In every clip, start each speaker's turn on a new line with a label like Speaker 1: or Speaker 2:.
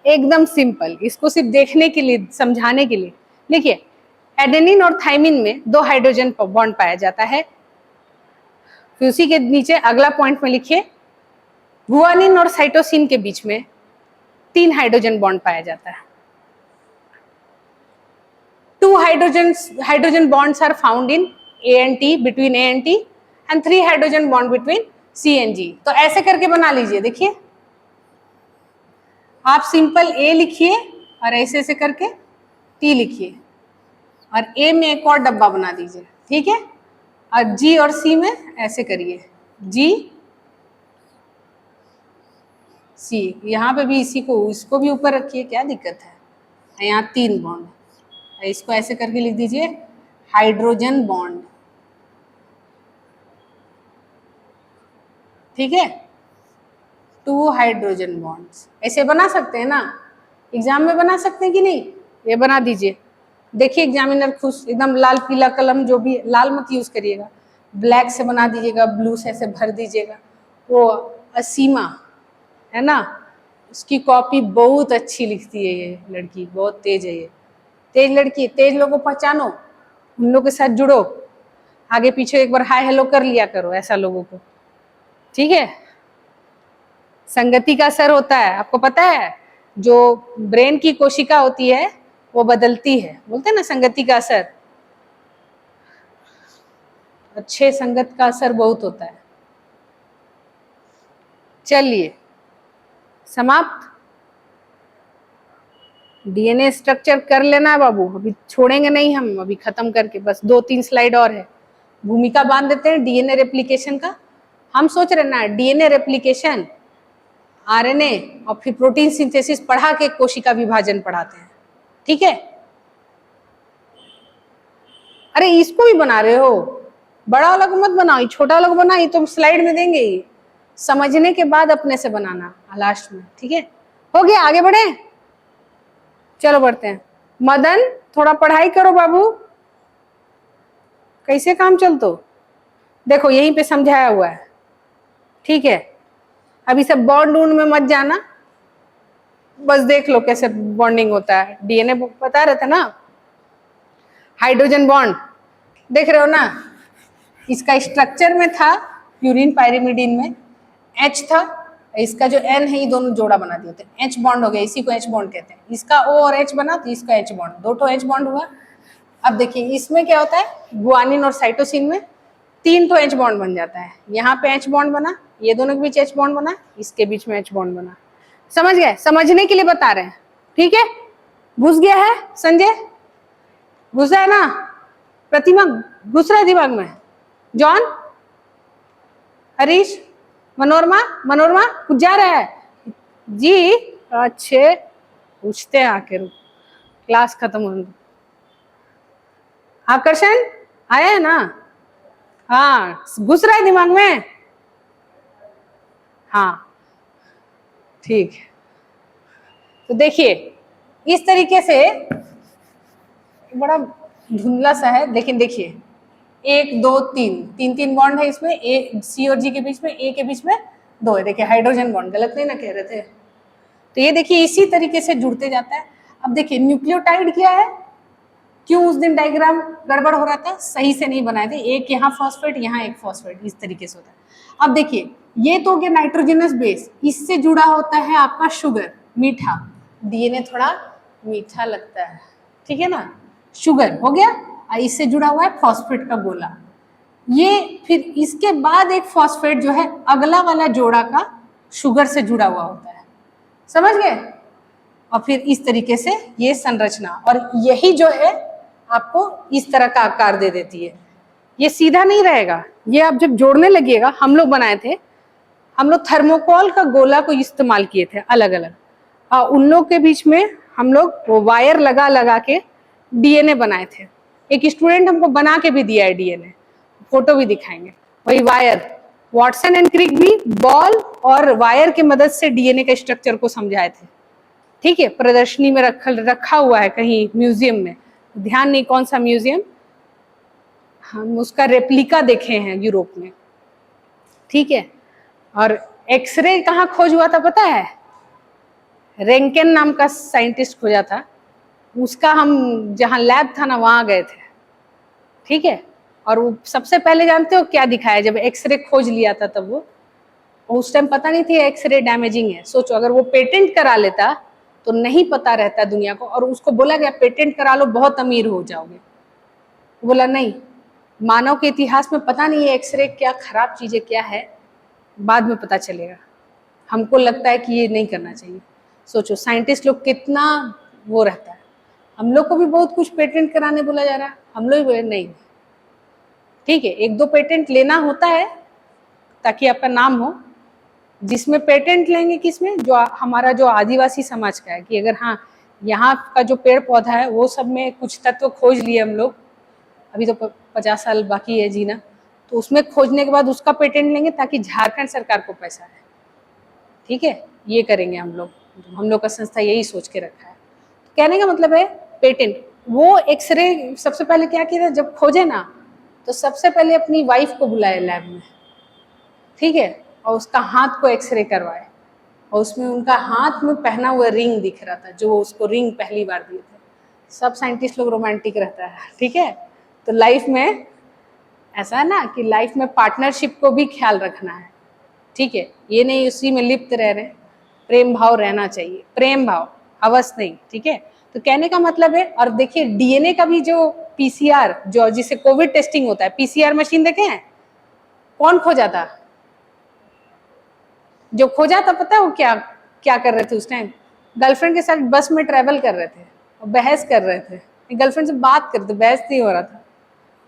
Speaker 1: एकदम सिंपल, इसको सिर्फ देखने के लिए, समझाने के लिए लिखिए। एडेनिन और थाइमिन में 2 हाइड्रोजन बॉन्ड पाया जाता है। फिर उसी के नीचे अगला पॉइंट में लिखिए, गुआनिन और साइटोसिन के बीच में 3 हाइड्रोजन बॉन्ड पाया जाता है। 2 hydrogen bonds are found in A and T, between A and T, and 3 hydrogen bond between C and G। तो ऐसे करके बना लीजिए। देखिए आप सिंपल A लिखिए और ऐसे ऐसे करके T लिखिए और A में एक और डब्बा बना दीजिए, ठीक है। और G और C में ऐसे करिए, G C, यहाँ पे भी इसी को, इसको भी ऊपर रखिए, क्या दिक्कत है। यहाँ 3 बॉन्ड, इसको ऐसे करके लिख दीजिए हाइड्रोजन बॉन्ड, ठीक है। 2 हाइड्रोजन बॉन्ड्स ऐसे बना सकते हैं ना, एग्जाम में बना सकते हैं कि नहीं, ये बना दीजिए। देखिए एग्जामिनर खुश, एकदम लाल पीला कलम, जो भी, लाल मत यूज करिएगा, ब्लैक से बना दीजिएगा, ब्लू से ऐसे भर दीजिएगा। वो असीमा है ना, उसकी कॉपी बहुत अच्छी लिखती है, ये लड़की बहुत तेज है, ये तेज लड़की, तेज लोगों को पहचानो, उन लोगों के साथ जुड़ो, आगे पीछे एक बार हाय हेलो कर लिया करो ऐसा लोगों को, ठीक है। संगति का असर होता है, आपको पता है, जो ब्रेन की कोशिका होती है वो बदलती है, बोलते हैं ना संगति का असर, अच्छे संगत का असर बहुत होता है। चलिए समाप्त, डीएनए स्ट्रक्चर कर लेना है बाबू, अभी छोड़ेंगे नहीं हम, अभी खत्म करके बस 2-3 स्लाइड और है। भूमिका बांध देते हैं डीएनए रेप्लिकेशन का। हम सोच रहे ना डीएनए रेप्लिकेशन, आरएनए और फिर प्रोटीन सिंथेसिस पढ़ा के कोशिका विभाजन पढ़ाते हैं, ठीक है। अरे इसको भी बना रहे हो, बड़ा वाला को मत बनाओ, छोटा वाला को बनाओ, तो स्लाइड में देंगे, ये समझने के बाद अपने से बनाना लास्ट में, ठीक है। हो गया, आगे बढ़े, चलो बढ़ते हैं। मदन थोड़ा पढ़ाई करो बाबू, कैसे काम चलतो, देखो यहीं पे समझाया हुआ है, ठीक है। अभी सब बॉन्ड वॉन्ड में मत जाना, बस देख लो कैसे बॉन्डिंग होता है। डीएनए बता रहे थे ना, हाइड्रोजन बॉन्ड देख रहे हो ना, इसका स्ट्रक्चर में था प्यूरिन पायरिमिडीन में H था, इसका जो N है ये दोनों जोड़ा बना दिए थे, H बॉन्ड हो गया, इसी को H बॉन्ड कहते हैं। इसका O और H बना तो इसका H बॉन्ड, 2 ठो H बॉन्ड हुआ। अब देखिए इसमें क्या होता है, गुआनिन और साइटोसिन में 3 ठो H बॉन्ड बन जाता है। यहाँ पे H बॉन्ड बना, ये दोनों के बीच H बॉन्ड बना, इसके बीच में H बॉन्ड बना। समझ गए, समझने के लिए बता रहे हैं, ठीक है। घुस गया है संजय, घुसा है ना, प्रतिमा घुस रहा है दिमाग में, जॉन, हरीश, मनोरमा, मनोरमा कुछ जा रहा है जी, अच्छे पूछते हैं आके, रुक क्लास खत्म होने। आकर्षण आया है ना, हाँ घुस रहा है दिमाग में, हाँ ठीक है। तो देखिए इस तरीके से, बड़ा धुंधला सा है लेकिन देखिए 1 2 3 बॉन्ड है इसमें, ए सी और जी के बीच में, ए के बीच में 2 है, देखिए हाइड्रोजन बॉन्ड, गलत नहीं ना कह रहे थे। तो ये देखिए इसी तरीके से जुड़ते जाता है। अब देखिए न्यूक्लियोटाइड क्या है, क्यों उस दिन डायग्राम गड़बड़ हो रहा था, सही से नहीं बनाए थे, एक यहाँ फॉस्फेट यहाँ एक फॉस्फेट, इस तरीके से होता है। अब देखिए ये तो हो गया नाइट्रोजनस बेस, इससे जुड़ा होता है आपका शुगर, मीठा, डीएनए थोड़ा मीठा लगता है, ठीक है ना, शुगर हो गया, इससे जुड़ा हुआ है फॉस्फेट का गोला। ये फिर इसके बाद एक फॉस्फेट जो है अगला वाला जोड़ा का शुगर से जुड़ा हुआ होता है, समझ गए। और फिर इस तरीके से ये संरचना, और यही जो है आपको इस तरह का आकार दे देती है। ये सीधा नहीं रहेगा, ये आप जब जोड़ने लगिएगा, हम लोग बनाए थे, हम लोग थर्मोकोल का गोला को इस्तेमाल किए थे अलग अलग, और उन लोग के बीच में हम लोग वो वायर लगा लगा के डीएनए बनाए थे। एक स्टूडेंट हमको बना के भी दिया है डीएनए, फोटो भी दिखाएंगे, वही वायर, वॉटसन एंड क्रिक भी बॉल और वायर के मदद से डीएनए के स्ट्रक्चर को समझाए थे, ठीक है। प्रदर्शनी में रखा हुआ है कहीं म्यूजियम में, ध्यान नहीं कौन सा म्यूजियम, हम उसका रेप्लिका देखे हैं यूरोप में, ठीक है। और एक्सरे कहाँ खोज हुआ था पता है, रेंकेन नाम का साइंटिस्ट खोजा था, उसका हम जहाँ लैब था ना वहाँ गए थे, ठीक है। और वो सबसे पहले जानते हो क्या दिखाया, जब एक्सरे खोज लिया था तब वो उस टाइम पता नहीं थी एक्सरे डैमेजिंग है। सोचो अगर वो पेटेंट करा लेता तो नहीं पता रहता दुनिया को, और उसको बोला गया पेटेंट करा लो बहुत अमीर हो जाओगे। बोला नहीं, मानव के इतिहास में पता नहीं है एक्सरे क्या खराब चीजें क्या है, बाद में पता चलेगा। हमको लगता है कि ये नहीं करना चाहिए। सोचो साइंटिस्ट लोग कितना वो रहता है। हम लोग को भी बहुत कुछ पेटेंट कराने बोला जा रहा है, हम लोग नहीं, ठीक है। एक दो पेटेंट लेना होता है ताकि आपका नाम हो। जिसमें पेटेंट लेंगे किसमें, जो हमारा जो आदिवासी समाज का है, कि अगर हाँ यहाँ का जो पेड़ पौधा है वो सब में कुछ तत्व खोज लिए हम लोग, अभी तो 50 साल बाकी है जीना, तो उसमें खोजने के बाद उसका पेटेंट लेंगे ताकि झारखंड सरकार को पैसा है, ठीक है। ये करेंगे हम लोग का संस्था यही सोच के रखा है। तो कहने का मतलब है पेटेंट, वो एक्सरे सबसे पहले क्या किया था जब खोजे ना, तो सबसे पहले अपनी वाइफ को बुलाए लैब में, ठीक है, और उसका हाथ को एक्सरे करवाए, और उसमें उनका हाथ में पहना हुआ रिंग दिख रहा था, जो वो उसको रिंग पहली बार दिए थे। सब साइंटिस्ट लोग रोमांटिक रहता है, ठीक है। तो लाइफ में ऐसा है ना कि लाइफ में पार्टनरशिप को भी ख्याल रखना है, ठीक है। ये नहीं उसी में लिप्त रह रहे, प्रेम भाव रहना चाहिए, प्रेम भाव, हवस नहीं, ठीक है। तो कहने का मतलब है, और देखिए डीएनए का भी जो पीसीआर, जो जिसे कोविड टेस्टिंग होता है, पीसीआर मशीन देखे हैं, कौन खोजा था? जो खोजा था पता है वो क्या क्या कर रहे थे उस टाइम? गर्लफ्रेंड के साथ बस में ट्रेवल कर रहे थे और बहस कर रहे थे, गर्लफ्रेंड से बात करते, बहस नहीं हो रहा था,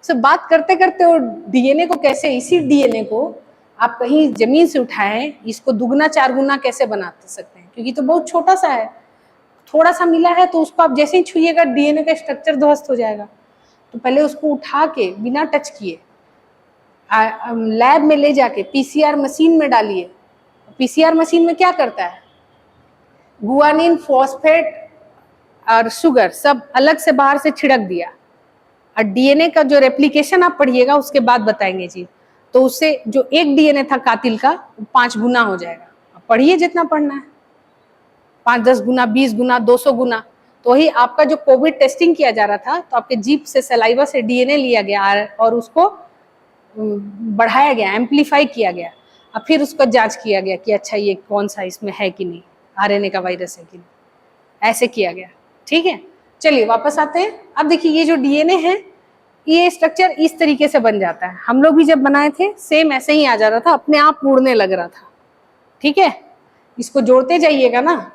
Speaker 1: उससे बात करते करते वो डीएनए को कैसे, इसी डीएनए को आप कहीं जमीन से उठाएं, इसको दुगना चार गुना कैसे बना सकते हैं, क्योंकि तो बहुत छोटा सा है, थोड़ा सा मिला है तो उसको आप जैसे ही छुइएगा डीएनए का स्ट्रक्चर ध्वस्त हो जाएगा। तो पहले उसको उठा के बिना टच किए लैब में ले जाके पीसीआर मशीन में डालिए। पीसीआर मशीन में क्या करता है, गुआनिन, फॉस्फेट और शुगर सब अलग से बाहर से छिड़क दिया, और डीएनए का जो रेप्लिकेशन आप पढ़िएगा उसके बाद बताएंगे जी, तो उससे जो एक डीएनए था कातिल का 5 गुना हो जाएगा। पढ़िए जितना पढ़ना है, 5, 10 गुना, 20 गुना, 200 गुना। तो वही आपका जो कोविड टेस्टिंग किया जा रहा था, तो आपके जीभ से, सलाइवा से डीएनए लिया गया और उसको बढ़ाया गया, एम्पलीफाई किया गया, और फिर उसका जांच किया गया कि अच्छा ये कौन सा इसमें है कि नहीं, आरएनए का वायरस है कि नहीं, ऐसे किया गया, ठीक है। चलिए वापस आते हैं। अब देखिए ये जो डीएनए है, ये स्ट्रक्चर इस तरीके से बन जाता है। हम लोग भी जब बनाए थे सेम ऐसे ही आ जा रहा था, अपने आप मुड़ने लग रहा था, ठीक है। इसको जोड़ते जाइएगा ना,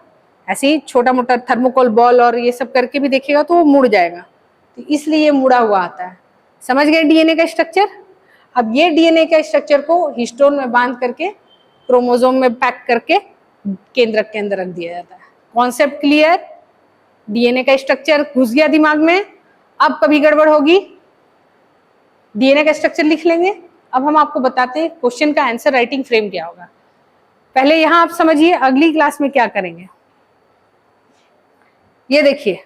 Speaker 1: ऐसे ही छोटा मोटा थर्मोकोल बॉल और ये सब करके भी देखिएगा तो वो मुड़ जाएगा, तो इसलिए ये मुड़ा हुआ आता है। समझ गए डीएनए का स्ट्रक्चर? अब ये डीएनए का स्ट्रक्चर को हिस्टोन में बांध करके क्रोमोसोम में पैक करके केंद्रक के अंदर रख दिया जाता है। Concept clear? डीएनए का स्ट्रक्चर घुस गया दिमाग में? अब कभी गड़बड़ होगी डीएनए का स्ट्रक्चर लिख लेंगे। अब हम आपको बताते हैं क्वेश्चन का आंसर राइटिंग फ्रेम क्या होगा। पहले यहां आप समझिए अगली क्लास में क्या करेंगे। ये देखिए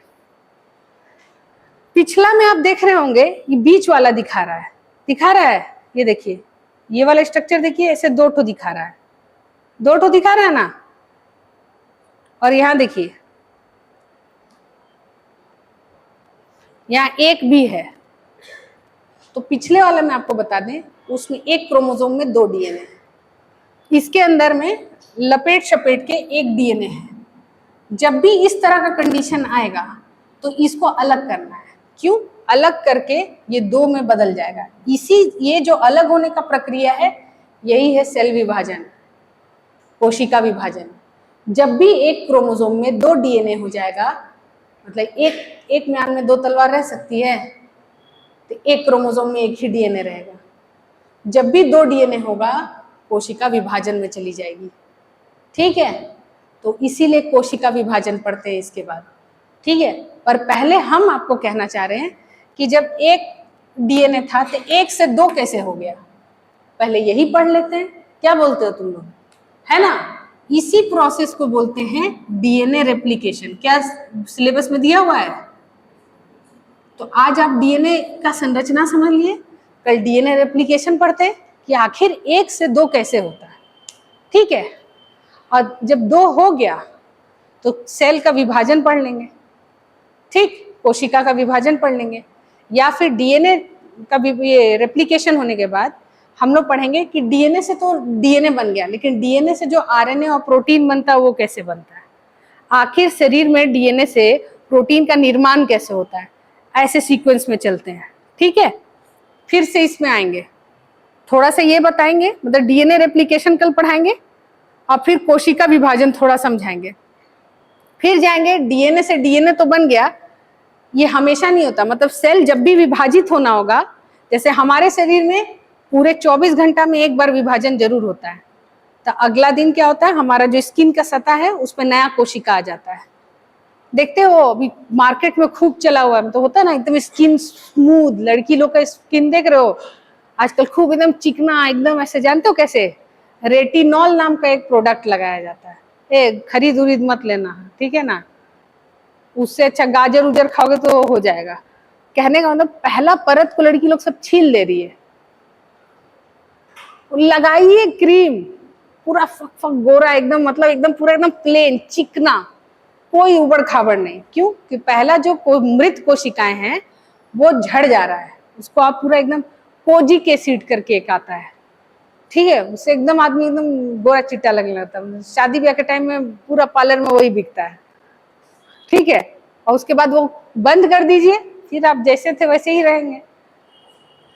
Speaker 1: पिछला में आप देख रहे होंगे ये बीच वाला दिखा रहा है, ये देखिए ये वाला स्ट्रक्चर देखिए, ऐसे 2 ठो दिखा रहा है, 2 ठो दिखा रहा है ना। और यहां देखिए यहां एक भी है। तो पिछले वाले में आपको बता दें उसमें एक क्रोमोसोम में 2 डीएनए है, इसके अंदर में लपेट शपेट के एक डीएनए है। जब भी इस तरह का कंडीशन आएगा तो इसको अलग करना है। क्यों? अलग करके ये 2 में बदल जाएगा। ये जो अलग होने का प्रक्रिया है यही है सेल विभाजन, कोशिका विभाजन। जब भी एक क्रोमोसोम में 2 डीएनए हो जाएगा, मतलब एक म्यान में 2 तलवार रह सकती है, तो एक क्रोमोसोम में एक ही डीएनए रहेगा। जब भी 2 डीएनए होगा कोशिका विभाजन में चली जाएगी, ठीक है। तो इसीलिए कोशिका विभाजन पढ़ते हैं इसके बाद, ठीक है। पर पहले हम आपको कहना चाह रहे हैं कि जब एक डीएनए था तो 1 से 2 कैसे हो गया, पहले यही पढ़ लेते हैं। क्या बोलते हो तुम लोग, है ना? इसी प्रोसेस को बोलते हैं डीएनए रेप्लिकेशन। क्या सिलेबस में दिया हुआ है? तो आज आप डीएनए का संरचना समझ लिए, कल डीएनए रेप्लिकेशन पढ़ते हैं कि आखिर 1 से 2 कैसे होता है, ठीक है। और जब 2 हो गया तो सेल का विभाजन पढ़ लेंगे, ठीक, कोशिका का विभाजन पढ़ लेंगे, या फिर डीएनए का ये रेप्लिकेशन होने के बाद हम लोग पढ़ेंगे कि डीएनए से तो डीएनए बन गया, लेकिन डीएनए से जो आरएनए और प्रोटीन बनता है वो कैसे बनता है, आखिर शरीर में डीएनए से प्रोटीन का निर्माण कैसे होता है, ऐसे सीक्वेंस में चलते हैं, ठीक है। फिर से इसमें आएंगे, थोड़ा सा ये बताएंगे, मतलब डीएनए रेप्लिकेशन कल पढ़ाएंगे, और फिर कोशिका विभाजन थोड़ा समझाएंगे, फिर जाएंगे डीएनए से डीएनए तो बन गया, ये हमेशा नहीं होता, मतलब सेल जब भी विभाजित होना होगा, जैसे हमारे शरीर में पूरे 24 घंटा में एक बार विभाजन जरूर होता है, तो अगला दिन क्या होता है, हमारा जो स्किन का सतह है उस पर नया कोशिका आ जाता है। देखते हो अभी मार्केट में खूब चला हुआ है, तो होता है ना एकदम स्किन स्मूथ, लड़की लोग का स्किन देख रहे हो आजकल खूब एकदम चिकना, एकदम ऐसे, जानते हो कैसे, रेटिनॉल नाम का एक प्रोडक्ट लगाया जाता है, खरीद उरीद मत लेना, ठीक है ना, उससे अच्छा गाजर उजर खाओगे तो हो जाएगा। कहने का मतलब पहला परत को लड़की लोग सब छील ले रही है, लगाइए क्रीम, पूरा फक फक गोरा एकदम, मतलब एकदम पूरा एकदम प्लेन चिकना, कोई उबड़ खाबड़ नहीं। क्यों? कि पहला जो मृत कोशिकाएं हैं वो झड़ जा रहा है, उसको आप पूरा एकदम कोजिक एसिड करके एक आता है, ठीक है, उससे एकदम आदमी एकदम गोरा चिट्टा लगने लगता है। शादी ब्याह के टाइम में पूरा पार्लर में वही बिकता है, ठीक है, और उसके बाद वो बंद कर दीजिए, फिर आप जैसे थे वैसे ही रहेंगे।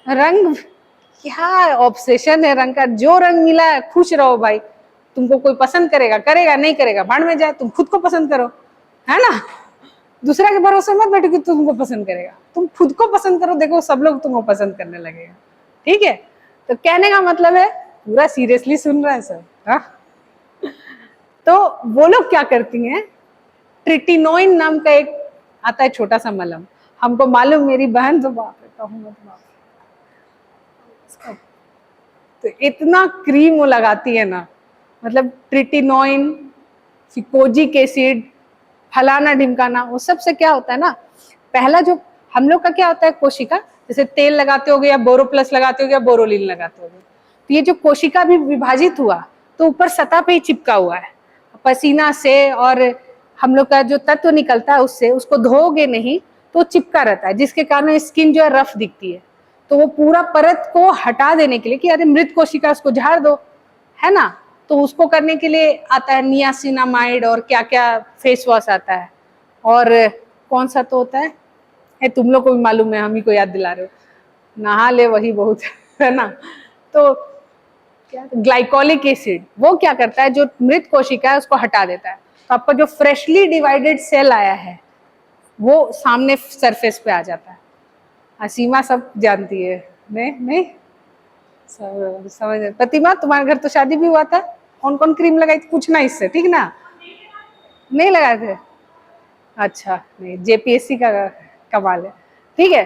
Speaker 1: रंग, क्या ऑब्सेशन है रंग का, जो रंग मिला है खुश रहो भाई, तुमको कोई पसंद करेगा करेगा, नहीं करेगा भाड़ में जाए, तुम खुद को पसंद करो, है ना, दूसरा के भरोसे मत बैठो कि तुमको पसंद करेगा, तुम खुद को पसंद करो, देखो सब लोग तुमको पसंद करने लगेगा, ठीक है। तो कहने का मतलब है, पूरा सीरियसली सुन रहा है सब, हाँ। तो वो लोग क्या करती हैं, ट्रिटिनोइन नाम का एक आता है छोटा सा मलहम, हमको मालूम, मेरी बहन तो बाप रे कहूँ मत बाप, तो इतना क्रीम वो लगाती है ना, मतलब ट्रिटिनोइन, कोजिक एसिड, फलाना ढिमकाना, वो सब से क्या होता है ना, पहला जो हम लोग का क्या होता है कोशिका, जैसे तेल लगाते होगे या बोरोप्लस लगाते होगे या बोरोलिन लगाते होगे, तो ये जो कोशिका भी विभाजित हुआ तो ऊपर सतह पे ही चिपका हुआ है, पसीना से और हम लोग का जो तत्व निकलता है उससे, उसको धोगे नहीं तो चिपका रहता है, जिसके कारण स्किन जो है रफ दिखती है। तो वो पूरा परत को हटा देने के लिए कि अरे मृत कोशिका उसको झाड़ दो, है ना, तो उसको करने के लिए आता है नियासिनामाइड और क्या क्या फेस वॉश आता है, और कौन सा तो होता है तुम लोग को भी मालूम है, हम ही को याद दिला रहे हो, नहा ले वही बहुत है ना। तो क्या, ग्लाइकोलिक एसिड, वो क्या करता है, जो मृत कोशिका है उसको हटा देता है, तो आपका जो फ्रेशली डिवाइडेड सेल आया है वो सामने सरफेस पे आ जाता है। असीमा सब जानती है, नहीं सब समझ। प्रतिमा, तुम्हारे घर तो शादी भी हुआ था, कौन कौन क्रीम लगाई थी, पूछना इससे, ठीक ना, नहीं लगाए थे, अच्छा, नहीं, जेपीएससी का कमाल है, ठीक है।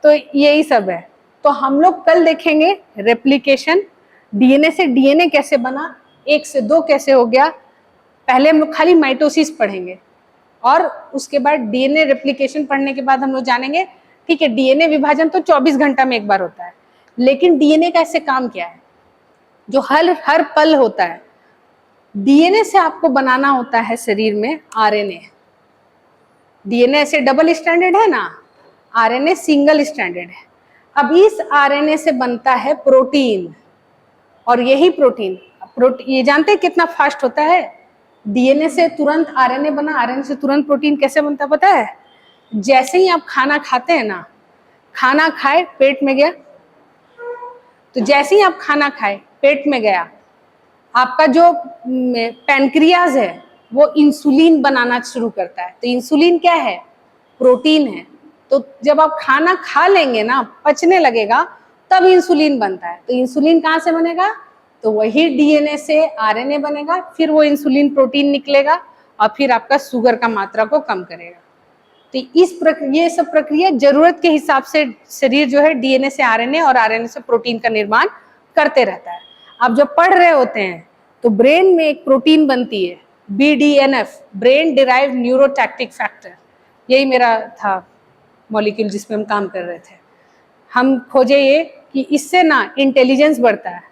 Speaker 1: तो यही सब है, तो हम लोग कल देखेंगे रेप्लिकेशन, डीएनए से डीएनए कैसे बना, 1 से 2 कैसे हो गया, पहले हम लोग खाली माइटोसिस पढ़ेंगे, और उसके बाद डीएनए रेप्लिकेशन पढ़ने के बाद हम लोग जानेंगे, ठीक है, डीएनए विभाजन तो 24 घंटा में एक बार होता है, लेकिन डीएनए का ऐसे काम क्या है जो हर पल होता है। डीएनए से आपको बनाना होता है शरीर में आरएनए, डीएनए ऐसे डबल स्टैंडर्ड है ना, आरएनए सिंगल स्टैंडर्ड है। अब इस आरएनए से बनता है प्रोटीन, और यही प्रोटीन ये जानते हैं कितना फास्ट होता है, डीएनए से तुरंत आरएनए बना, आरएनए से तुरंत प्रोटीन कैसे बनता है पता है, जैसे ही आप खाना खाते हैं ना, खाना खाए पेट में गया, तो जैसे ही आप खाना खाए पेट में गया, आपका जो पैनक्रियाज है वो इंसुलिन बनाना शुरू करता है। तो इंसुलिन क्या है, प्रोटीन है। तो जब आप खाना खा लेंगे ना, पचने लगेगा, तब इंसुलिन बनता है। तो इंसुलिन कहाँ से बनेगा, तो वही डीएनए से आरएनए बनेगा, फिर वो इंसुलिन प्रोटीन निकलेगा और फिर आपका शुगर का मात्रा को कम करेगा। तो ये सब प्रक्रिया जरूरत के हिसाब से शरीर जो है डीएनए से आरएनए और आरएनए से प्रोटीन का निर्माण करते रहता है। आप जब पढ़ रहे होते हैं तो ब्रेन में एक प्रोटीन बनती है BDNF, ब्रेन डिराइव्ड न्यूरोटैक्टिक फैक्टर, यही मेरा था मॉलिक्यूल जिसमें हम काम कर रहे थे। हम खोजे ये कि इससे ना इंटेलिजेंस बढ़ता है।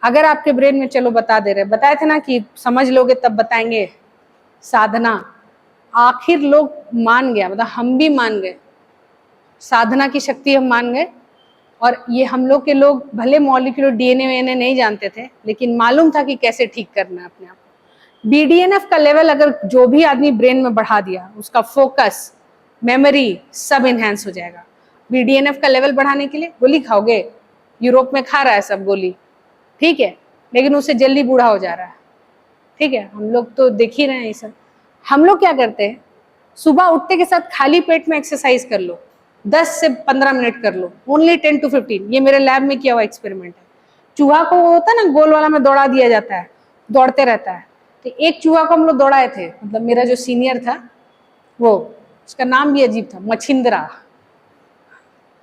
Speaker 1: अगर आपके ब्रेन में, चलो बता दे रहे, बताए थे ना कि समझ लोगे तब बताएंगे, साधना, आखिर लोग मान गया, मतलब हम भी मान गए, साधना की शक्ति हम मान गए। और ये हम लोग के लोग भले मॉलिक्यूलर डीएनए वीएनए नहीं जानते थे, लेकिन मालूम था कि कैसे ठीक करना है अपने आप को। बीडीएनएफ का लेवल अगर जो भी आदमी ब्रेन में बढ़ा दिया, उसका फोकस, मेमोरी सब इनहेंस हो जाएगा। बीडीएनएफ का लेवल बढ़ाने के लिए गोली खाओगे, यूरोप में खा रहा है सब गोली, ठीक है, लेकिन उससे जल्दी बूढ़ा हो जा रहा है, ठीक है। हम लोग तो देख ही रहे हैं ये सब। हम लोग क्या करते हैं, सुबह उठते के साथ खाली पेट में एक्सरसाइज कर लो, 10 से 15 मिनट कर लो, ओनली 10 to 15। ये मेरे लैब में किया हुआ एक्सपेरिमेंट है। चूहा को होता है ना गोल वाला में दौड़ा दिया जाता है, दौड़ते रहता है। तो एक चूहा को हम लोग दौड़ाए थे, मतलब मेरा जो सीनियर था वो, उसका नाम भी अजीब था, मछिंद्रा,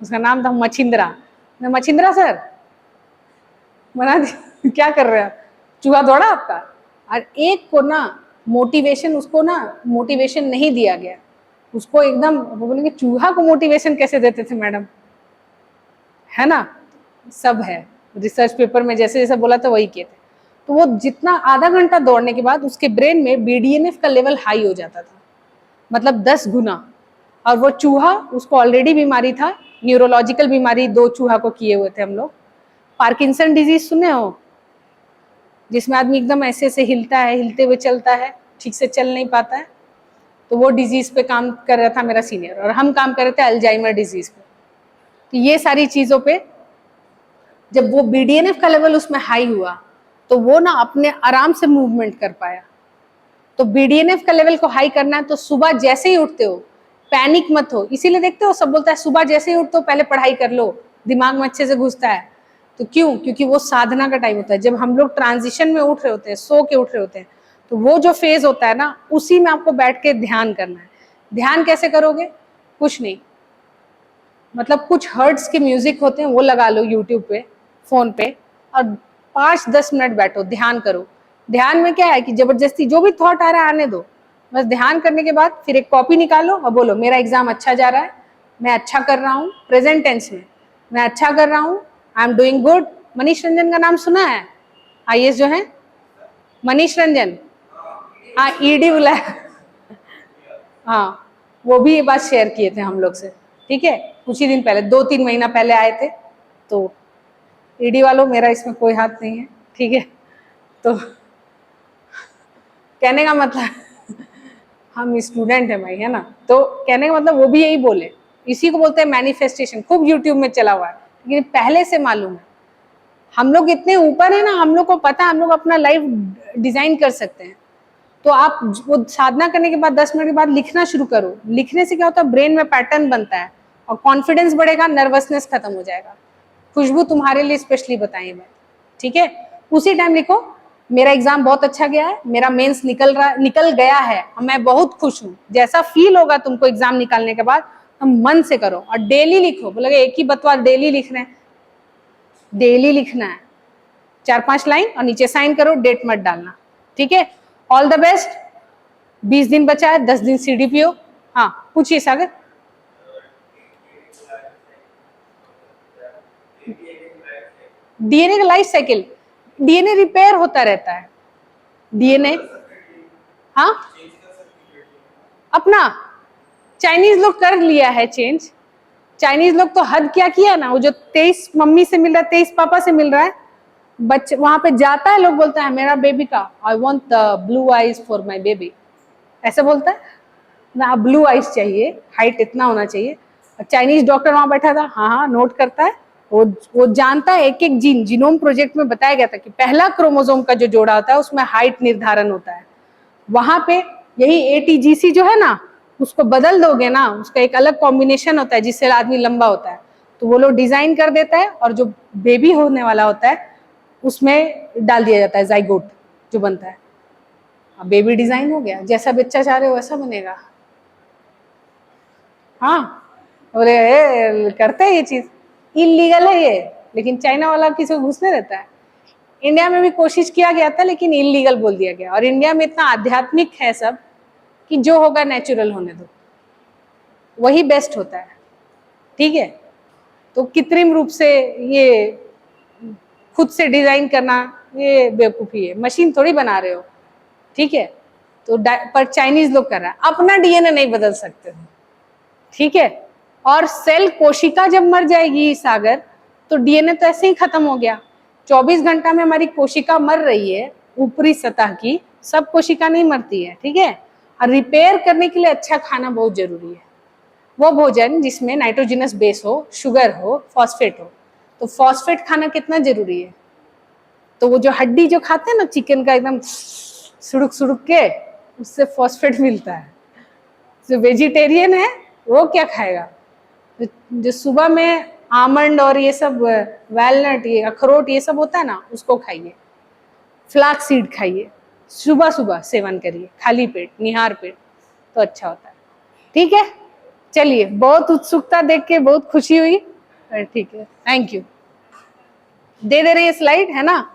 Speaker 1: उसका नाम था मछिंद्रा। मछिंद्रा सर बना क्या कर रहे हैं, चूहा दौड़ा आपका। और एक को ना मोटिवेशन, उसको ना मोटिवेशन नहीं दिया गया, उसको एकदम, वो बोलेंगे चूहा को मोटिवेशन कैसे देते थे मैडम, है ना, सब है रिसर्च पेपर में जैसे जैसे बोला था वही किए थे। तो वो जितना आधा घंटा दौड़ने के बाद उसके ब्रेन में बीडीएनएफ का लेवल हाई हो जाता था, मतलब 10 गुना। और वो चूहा, उसको ऑलरेडी बीमारी था, न्यूरोलॉजिकल बीमारी 2 चूहा को किए हुए थे हम लोग। पार्किंसन डिजीज सुने हो, जिसमें आदमी एकदम ऐसे ऐसे हिलता है, हिलते हुए चलता है, ठीक से चल नहीं पाता है। तो वो डिजीज पे काम कर रहा था मेरा सीनियर, और हम काम कर रहे थे अल्जाइमर डिजीज पे। तो ये सारी चीजों पे जब वो बीडीएनएफ का लेवल उसमें हाई हुआ, तो वो ना अपने आराम से मूवमेंट कर पाया। तो बीडीएनएफ का लेवल को हाई करना है तो सुबह जैसे ही उठते हो पैनिक मत हो। इसीलिए देखते हो सब बोलता है सुबह जैसे ही उठते हो पहले पढ़ाई कर लो, दिमाग में अच्छे से घुसता है। तो क्यों? क्योंकि वो साधना का टाइम होता है। जब हम लोग ट्रांजिशन में उठ रहे होते हैं, सो के उठ रहे होते हैं, तो वो जो फेज होता है ना, उसी में आपको बैठ के ध्यान करना है। ध्यान कैसे करोगे? कुछ नहीं, मतलब कुछ हर्ट्स के म्यूजिक होते हैं वो लगा लो यूट्यूब पे, फोन पे, और 5-10 मिनट बैठो, ध्यान करो। ध्यान में क्या है कि जबरदस्ती जो भी थॉट आ रहा है आने दो। बस ध्यान करने के बाद फिर एक कॉपी निकालो और बोलो मेरा एग्जाम अच्छा जा रहा है, मैं अच्छा कर रहा हूँ, प्रेजेंट टेंस में मैं अच्छा कर रहा हूँ, I am doing good. Manish Ranjan का नाम सुना है? आईएएस जो है मनीष रंजन, हाँ ईडी बुलाया हाँ, वो भी ये बात शेयर किए थे हम लोग से, ठीक है, कुछ ही दिन पहले, 2-3 महीना पहले आए थे। तो ईडी वालों, मेरा इसमें कोई हाथ नहीं है, ठीक है। तो कहने का मतलब हम स्टूडेंट है भाई, है ना। तो कहने का मतलब वो भी यही बोले, इसी को बोलते हैं मैनिफेस्टेशन। खूब यूट्यूब में चला हुआ है, लेकिन पहले से मालूम है। हम लोग इतने ऊपर है ना, हम लोग को पता है, हम लोग अपना लाइफ डिजाइन कर सकते हैं। तो आप वो साधना करने के बाद 10 मिनट के बाद लिखना शुरू करो। लिखने से क्या होता है, ब्रेन में पैटर्न बनता है और कॉन्फिडेंस बढ़ेगा, नर्वसनेस खत्म हो जाएगा। खुशबू तुम्हारे लिए स्पेशली बताई मैं, ठीक है। उसी टाइम लिखो मेरा एग्जाम बहुत अच्छा गया है, मेरा मेंस निकल गया है, मैं बहुत खुश हूँ। जैसा फील होगा तुमको एग्जाम निकालने के बाद, हम मन से करो और डेली लिखो। बोलोगे एक ही बतवा डेली लिख रहे हैं, डेली लिखना है 4-5 लाइन और नीचे साइन करो, डेट मत डालना, ठीक है। All the best. 20 दिन बचा है, 10 दिन सीडीपीओ। हाँ पूछिए सागर। डीएनए का लाइफ साइकिल, डीएनए रिपेयर होता रहता है। डीएनए हाँ अपना चाइनीज लोग कर लिया है चेंज। चाइनीज लोग तो हद क्या किया ना, वो जो 23 मम्मी से मिल रहा है, 23 पापा से मिल रहा है, बच्चे वहां पे जाता है, लोग बोलता है मेरा बेबी का, I want the blue eyes for my baby, ऐसे बोलता है ना, ब्लू आईज चाहिए, हाइट इतना होना चाहिए। चाइनीज डॉक्टर वहां बैठा था, हाँ हाँ नोट करता है, वो जानता है एक एक जीन। जीनोम प्रोजेक्ट में बताया गया था कि पहला क्रोमोसोम का जो जोड़ा होता है उसमें हाइट निर्धारण होता है। वहां पे यही एटीजीसी जो है ना, उसको बदल दोगे ना, उसका एक अलग कॉम्बिनेशन होता है जिससे आदमी लंबा होता है, तो वो लोग डिजाइन कर देता है और जो बेबी होने वाला होता है उसमें डाल दिया जाता है, जाइगोट जो बनता है। अब बेबी डिजाइन हो गया, जैसा बच्चा चाह रहे हो वैसा बनेगा। हाँ बोले करते हैं ये चीज, इलीगल है ये, लेकिन चाइना वाला किसी को घुसने रहता है। इंडिया में भी कोशिश किया गया था लेकिन इलीगल बोल दिया गया। और इंडिया में इतना आध्यात्मिक है सब कि जो होगा नेचुरल होने दो, वही बेस्ट होता है, ठीक है। तो कृत्रिम रूप से ये खुद से डिजाइन करना ये बेवकूफी है, मशीन थोड़ी बना रहे हो, ठीक है। तो पर चाइनीज लोग कर रहा है, अपना डीएनए नहीं बदल सकते हो, ठीक है। और सेल कोशिका जब मर जाएगी सागर, तो डीएनए तो ऐसे ही खत्म हो गया। 24 घंटा में हमारी कोशिका मर रही है, ऊपरी सतह की सब कोशिका नहीं मरती है, ठीक है। और रिपेयर करने के लिए अच्छा खाना बहुत जरूरी है, वो भोजन जिसमें नाइट्रोजनस बेस हो, शुगर हो, फॉस्फेट हो। तो फॉस्फेट खाना कितना जरूरी है, तो वो जो हड्डी जो खाते हैं ना चिकन का एकदम सुड़क सुड़क के, उससे फॉस्फेट मिलता है। जो वेजिटेरियन है वो क्या खाएगा, जो सुबह में आमंड और ये सब वैलनट, ये अखरोट, ये सब होता है ना, उसको खाइए। फ्लैक्स सीड खाइए, सुबह सुबह सेवन करिए, खाली पेट, निहार पेट, तो अच्छा होता है, ठीक है। चलिए, बहुत उत्सुकता देख के बहुत खुशी हुई, ठीक है, थैंक यू। दे रहे हैं स्लाइड, है ना।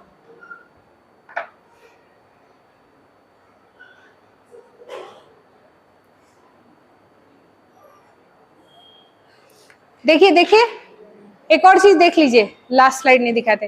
Speaker 1: देखिए देखिए, एक और चीज देख लीजिए, लास्ट स्लाइड नहीं दिखाते।